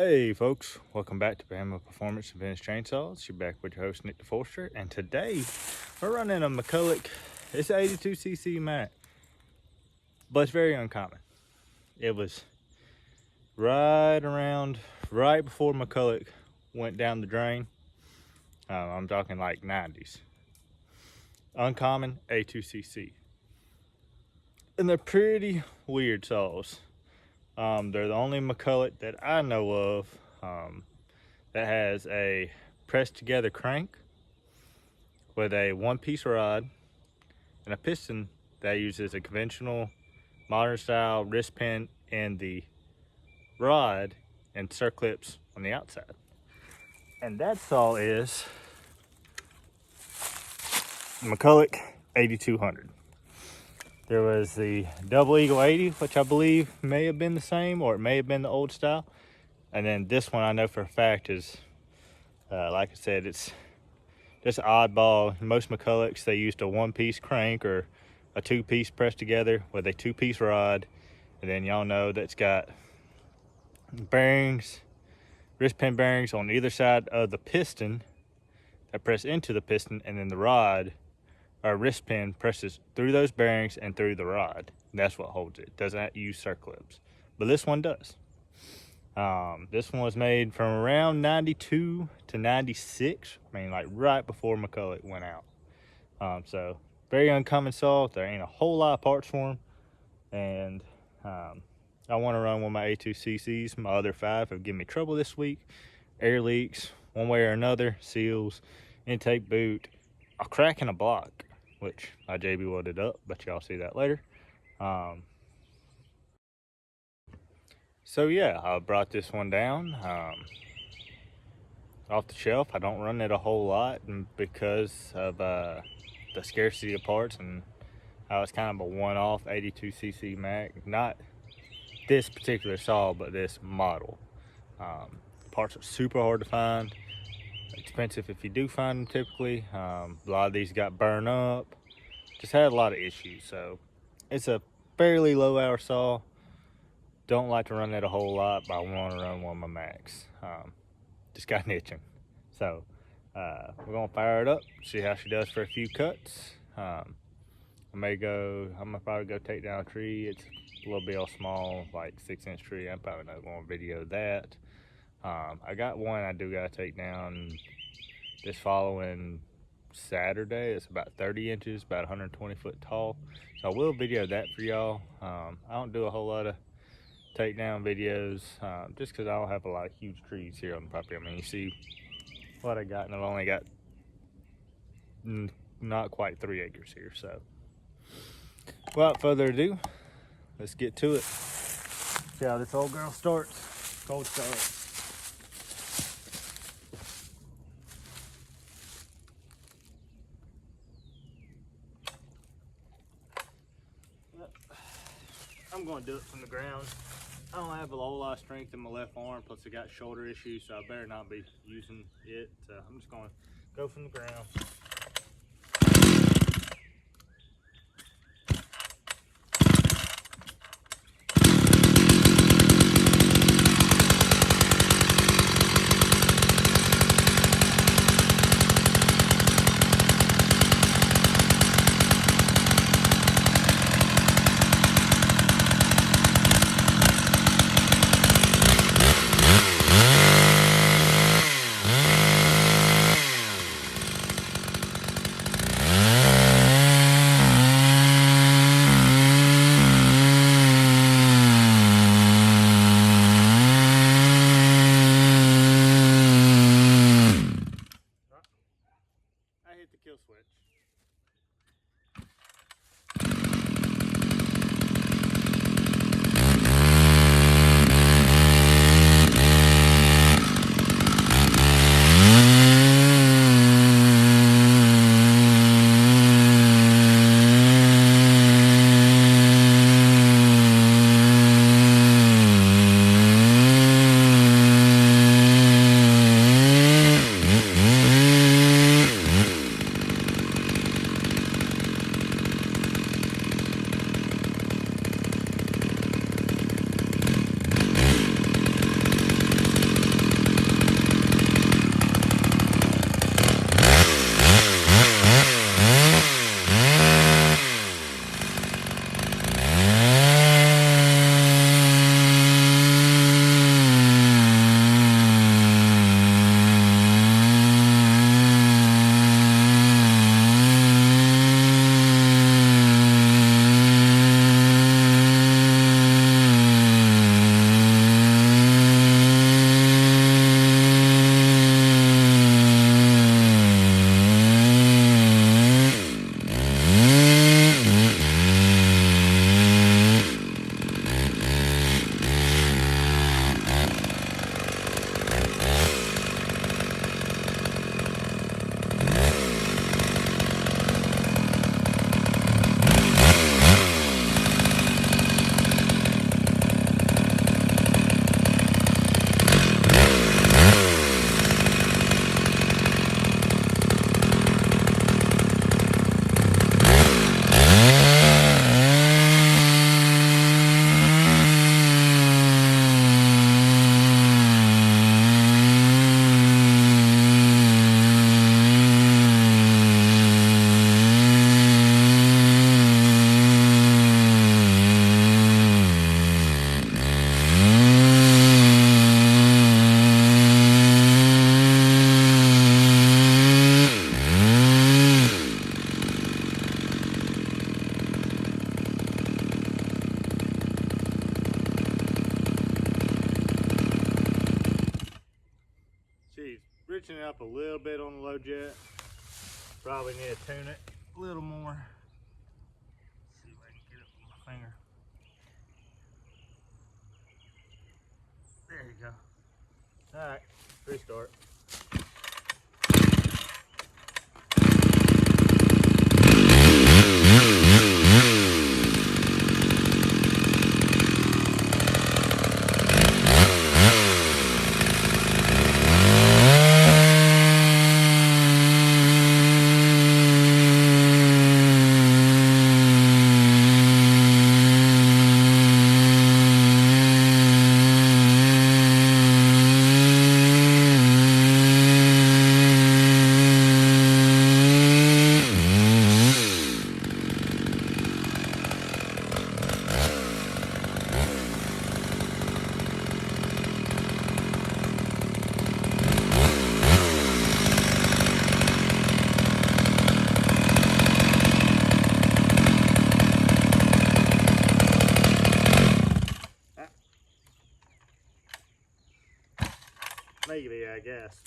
Hey folks, welcome back to Bama Performance and Vintage Chainsaws. You're back with your host Nick DeForster, and today we're running a McCulloch. It's an 82cc mat, but it's very uncommon. It was right before McCulloch went down the drain. I'm talking like 90s. Uncommon 82cc, and they're pretty weird saws. They're the only McCulloch that I know of that has a pressed together crank with a one-piece rod and a piston that uses a conventional modern style wrist pin in the rod and circlips on the outside. And that saw is McCulloch 8200. There was the Double Eagle 80, which I believe may have been the same, or it may have been the old style. And then this one I know for a fact is, like I said, it's just oddball. Most McCullochs, they used a one-piece crank or a two-piece pressed together with a two-piece rod. And then y'all know that's got bearings, wrist pin bearings on either side of the piston that press into the piston, and then the rod, our wrist pin, presses through those bearings and through the rod. And that's what holds it. It doesn't use circlips, but this one does. This one was made from around 92 to 96. I mean, like right before McCulloch went out. So very uncommon saw. There ain't a whole lot of parts for them. And I want to run one of my A2CCs. My other 5 have given me trouble this week. Air leaks, one way or another, seals, intake boot, a crack in a block, which I JB welded up, but y'all see that later. So yeah, I brought this one down off the shelf. I don't run it a whole lot, and because of the scarcity of parts, and I was kind of a one-off 82cc Mac. Not this particular saw, but this model. Parts are super hard to find, expensive if you do find them typically. A lot of these got burned up, just had a lot of issues. So it's a fairly low hour saw. Don't like to run that a whole lot, but I want to run one of my Macs. Just got an itching. So we're gonna fire it up, see how she does for a few cuts. I'm gonna probably go take down a tree. It's a little bit small, like 6-inch tree. I'm probably not gonna video that. I got one I do gotta take down this following Saturday. It's about 30 inches, about 120 foot tall. So I will video that for y'all. I don't do a whole lot of takedown videos just because I don't have a lot of huge trees here on the property. I mean, you see what I got, and I've only got not quite 3 acres here. So without further ado, let's get to it. See how this old girl starts. Cold start. I'm going to do it from the ground. I don't have a whole lot of strength in my left arm, plus I got shoulder issues, so I better not be using it. So I'm just going to go from the ground. switching it up a little bit on the low jet. Probably need to tune it a little more. Let's see if I can get it with my finger. There you go. All right, restart. Maybe, I guess.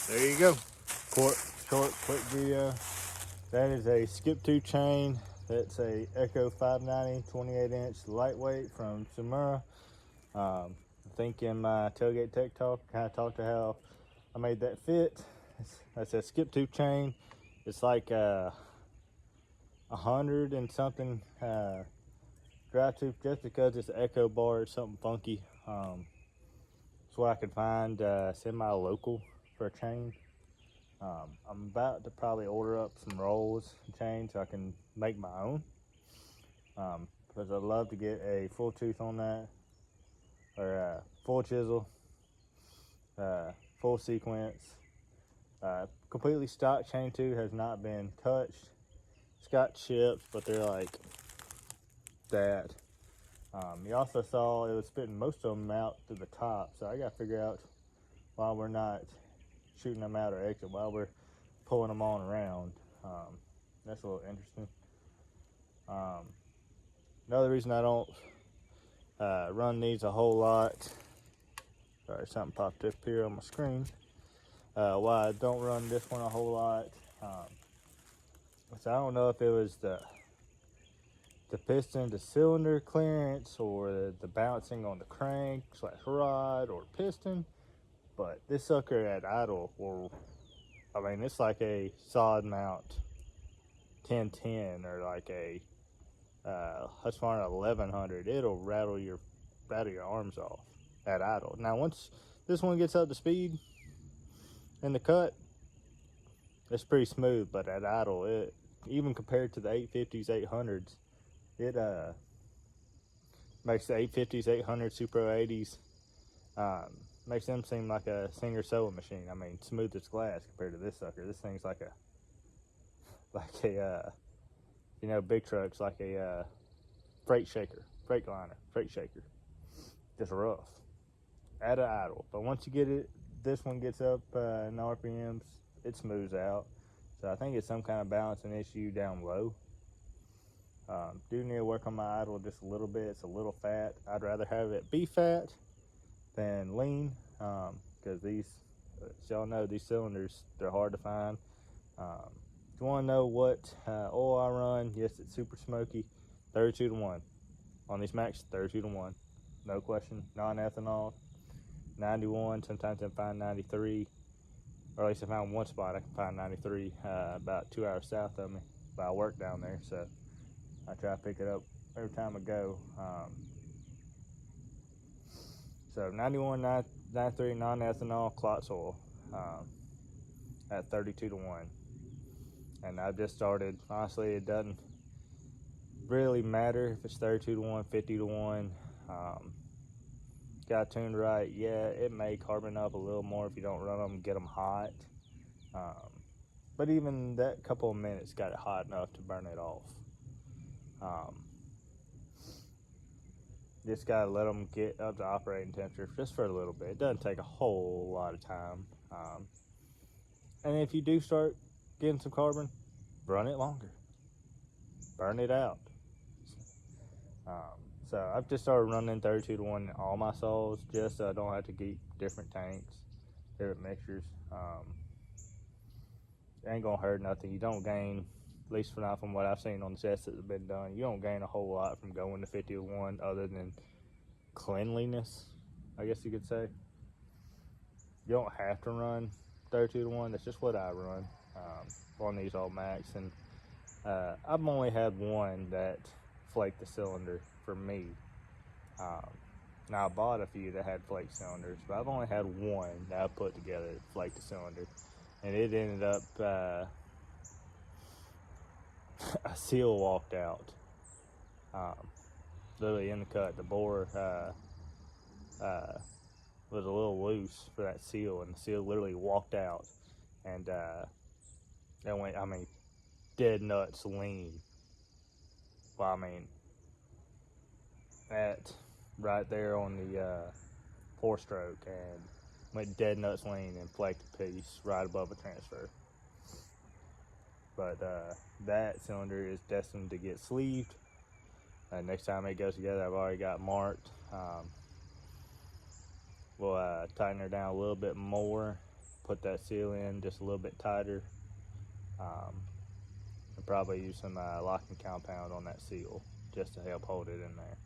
There you go. Short, quick video. That is a skip 2 chain. That's a Echo 590 28-inch lightweight from Sumura. I think in my tailgate tech talk, I kind of talked to how I made that fit. That's a skip 2 chain. It's like 100 and something drive tooth, just because it's an Echo bar. It's something funky. That's what I could find semi-local for a chain. I'm about to probably order up some rolls and chains so I can make my own, because I'd love to get a full tooth on that, or a full chisel, full sequence, completely stock chain too, has not been touched. It's got chips, but they're like that. You also saw it was spitting most of them out to the top, so I got to figure out why we're not shooting them out or exit, while we're pulling them on around. That's a little interesting. Another reason I don't run these a whole lot, sorry, something popped up here on my screen, why I don't run this one a whole lot, so I don't know if it was the piston to cylinder clearance, or the bouncing on the crank / rod or piston, but this sucker at idle, or I mean, it's like a solid mount 1010 or like a Husqvarna 1100. It'll rattle your arms off at idle. Now once this one gets up to speed in the cut, it's pretty smooth, but at idle, it, even compared to the 850s 800s, it makes the 850s 800s Super 80s makes them seem like a Singer sewing machine. I mean, smooth as glass compared to this sucker. This thing's like a you know, big trucks, like a freight shaker, freight shaker, just rough at an idle. But once you get it this one gets up in RPMs, it smooths out. So I think it's some kind of balancing issue down low. Do need to work on my idle just a little bit. It's a little fat. I'd rather have it be fat than lean, because these, as y'all know, these cylinders, they're hard to find. If you want to know what oil I run, yes, it's super smoky. 32 to 1 on these Macs. 32 to 1, no question. Non-ethanol, 91. Sometimes I find 93, or at least I found one spot I can find 93 about 2 hours south of me, but I work down there, so I try to pick it up every time I go. So 91, 93 non-ethanol Klotz oil at 32 to 1. And I've just started, honestly, it doesn't really matter if it's 32 to 1, 50 to 1. Got tuned right, yeah, it may carbon up a little more if you don't run them, get them hot. But even that couple of minutes got it hot enough to burn it off. Just gotta let them get up to operating temperature just for a little bit. It doesn't take a whole lot of time. And if you do start getting some carbon, run it longer. Burn it out. So I've just started running 32 to 1 in all my saws, just so I don't have to keep different tanks, different mixtures. It ain't gonna hurt nothing. You don't gain, at least for not from what I've seen on the tests that have been done, you don't gain a whole lot from going to 50 to 1 other than cleanliness, I guess you could say. You don't have to run 32 to 1. That's just what I run on these old Macs. And I've only had one that flaked the cylinder for me. Now I bought a few that had flake cylinders, but I've only had one that I put together that flaked the cylinder. And it ended up, a seal walked out, literally in the cut. The bore was a little loose for that seal, and the seal literally walked out, and that went, I mean, dead nuts lean. Well, I mean, that right there on the 4-stroke, and went dead nuts lean and flaked a piece right above a transfer. But that cylinder is destined to get sleeved. Next time it goes together, I've already got marked. We'll tighten her down a little bit more, put that seal in just a little bit tighter, and probably use some locking compound on that seal just to help hold it in there.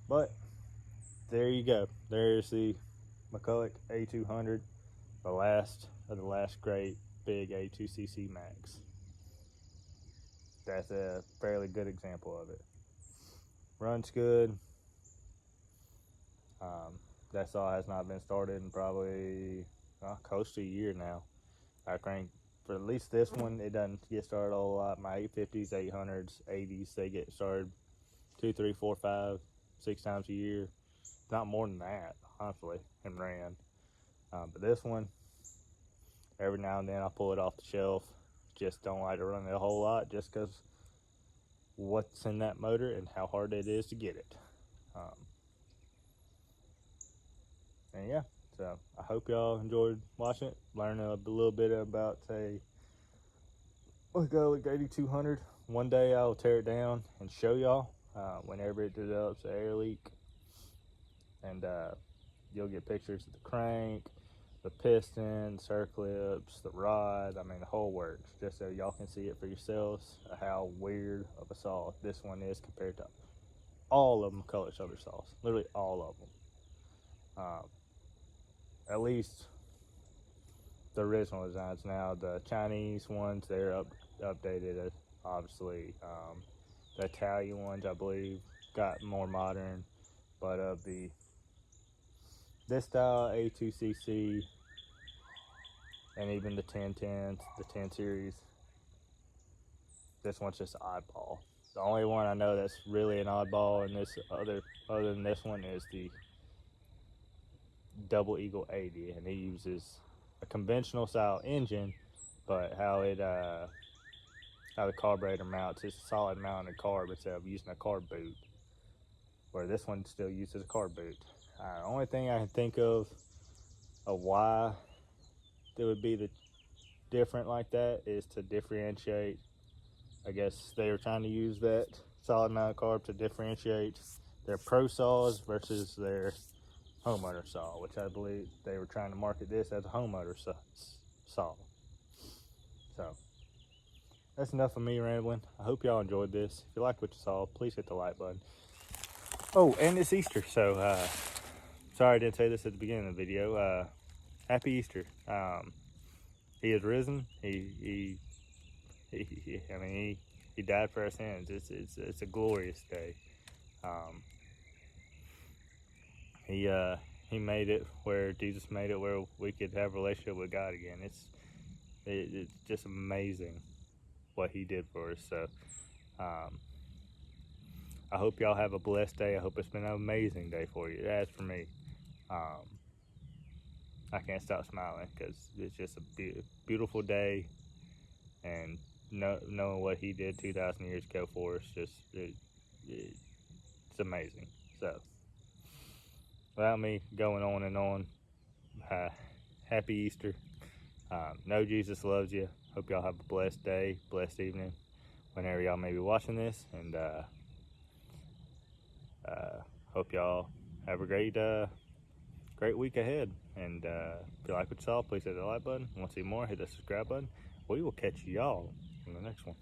But there you go. There's the McCulloch A200, the last of the last great big A2cc Max. That's a fairly good example of it. Runs good. That saw has not been started in probably close to a year now. I crank for at least this one. It doesn't get started a whole lot. My 850s, 800s, 80s, they get started 2, 3, 4, 5, 6 times a year. Not more than that, honestly, and ran. But this one, every now and then I pull it off the shelf. Just don't like to run it a whole lot just because what's in that motor and how hard it is to get it. And yeah, so I hope y'all enjoyed watching it, learning a little bit about a McCulloch 8200. One day I'll tear it down and show y'all whenever it develops an air leak. And you'll get pictures of the crank, the piston, circlips, the rod, I mean the whole works, just so y'all can see it for yourselves, how weird of a saw this one is compared to all of McCulloch's other saws, literally all of them. At least the original designs. Now the Chinese ones, they're updated, obviously. The Italian ones, I believe, got more modern, but of this style A2cc and even the 1010s, the 10 series, this one's just an oddball. The only one I know that's really an oddball in this other than this one is the Double Eagle 80, and it uses a conventional style engine, but how the carburetor mounts, it's a solid mounted carb instead of using a carb boot, where this one still uses a carb boot. The only thing I can think of of why it would be different like that is to differentiate. I guess they were trying to use that solid monocarb to differentiate their pro saws versus their homeowner saw, which I believe they were trying to market this as a homeowner saw. So that's enough of me rambling. I hope y'all enjoyed this. If you like what you saw, please hit the like button. Oh, and it's Easter, so sorry I didn't say this at the beginning of the video. Happy Easter. He is risen. He died for our sins. It's a glorious day. He made it where Jesus made it where we could have a relationship with God again. It's just amazing what he did for us. So I hope y'all have a blessed day. I hope it's been an amazing day for you. As for me, I can't stop smiling because it's just a beautiful day, and knowing what he did 2,000 years ago for us, it's amazing. So without me going on and on, happy Easter. Know Jesus loves you. Hope y'all have a blessed day, blessed evening, whenever y'all may be watching this, and hope y'all have a great week ahead. And if you like what you saw, please hit the like button. Want to see more, hit the subscribe button. We will catch y'all in the next one.